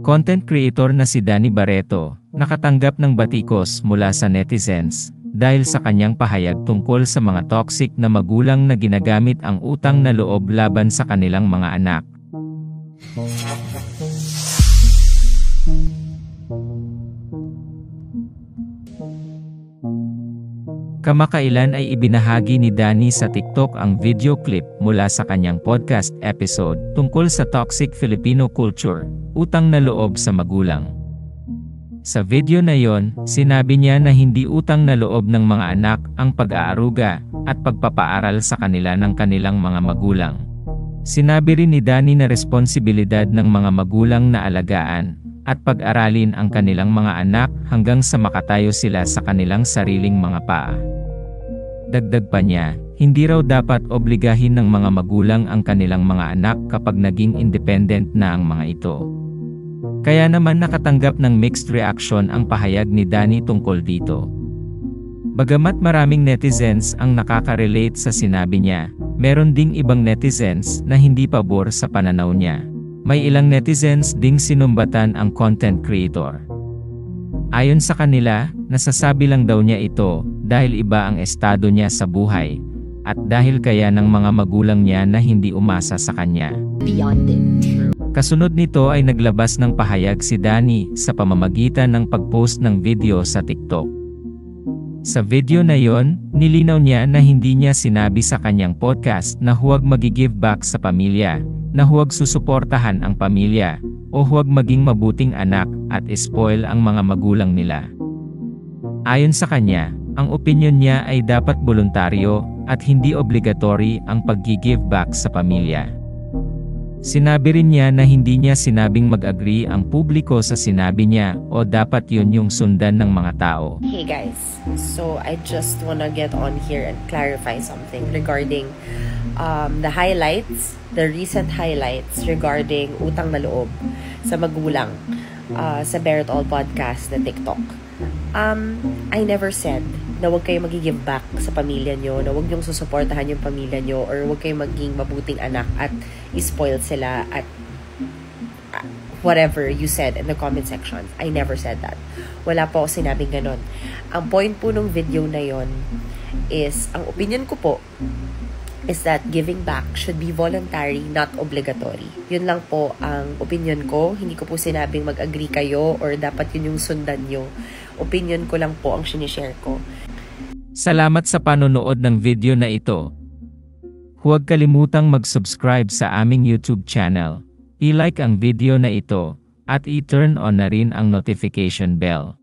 Content creator na si Danny Barreto, nakatanggap ng batikos mula sa netizens, dahil sa kanyang pahayag tungkol sa mga toxic na magulang na ginagamit ang utang na loob laban sa kanilang mga anak. Kamakailan ay ibinahagi ni Danny sa TikTok ang video clip mula sa kanyang podcast episode tungkol sa toxic Filipino culture, utang na loob sa magulang. Sa video na yon, sinabi niya na hindi utang na loob ng mga anak ang pag-aaruga at pagpapaaral sa kanila ng kanilang mga magulang. Sinabi rin ni Danny na responsibilidad ng mga magulang na alagaan at pag-aralin ang kanilang mga anak hanggang sa makatayo sila sa kanilang sariling mga paa. Dagdag pa niya, hindi raw dapat obligahin ng mga magulang ang kanilang mga anak kapag naging independent na ang mga ito. Kaya naman nakatanggap ng mixed reaction ang pahayag ni Danny tungkol dito. Bagamat maraming netizens ang nakaka-relate sa sinabi niya, meron ding ibang netizens na hindi pabor sa pananaw niya. May ilang netizens ding sinumbatan ang content creator. Ayon sa kanila, nasasabi lang daw niya ito dahil iba ang estado niya sa buhay at dahil kaya ng mga magulang niya na hindi umasa sa kanya. Beyond it. Kasunod nito ay naglabas ng pahayag si Danny sa pamamagitan ng pag-post ng video sa TikTok. Sa video na yon, nilinaw niya na hindi niya sinabi sa kanyang podcast na huwag magi-give back sa pamilya, na huwag susuportahan ang pamilya, o huwag maging mabuting anak at spoil ang mga magulang nila. Ayon sa kanya, ang opinyon niya ay dapat voluntaryo at hindi obligatory ang pag-give back sa pamilya. Sinabi rin niya na hindi niya sinabing mag-agree ang publiko sa sinabi niya o dapat yun yung sundan ng mga tao. Hey guys, so I just wanna get on here and clarify something regarding the highlights, the recent highlights regarding utang na loob sa magulang sa Bear It All podcast na TikTok. I never said na huwag kayo mag-give back sa pamilya nyo, na huwag nyong susuportahan yung pamilya nyo, or huwag kayo maging mabuting anak at i-spoil sila at whatever you said in the comment section. I never said that. Wala po ako sinabing ganon. Ang point po nung video na yon is, ang opinion ko po is that giving back should be voluntary, not obligatory. Yun lang po ang opinion ko. Hindi ko po sinabing mag-agree kayo or dapat yun yung sundan nyo. Opinion ko lang po ang sinishare ko. Salamat sa panonood ng video na ito. Huwag kalimutang mag-subscribe sa aming YouTube channel, i-like ang video na ito, at i-turn on na rin ang notification bell.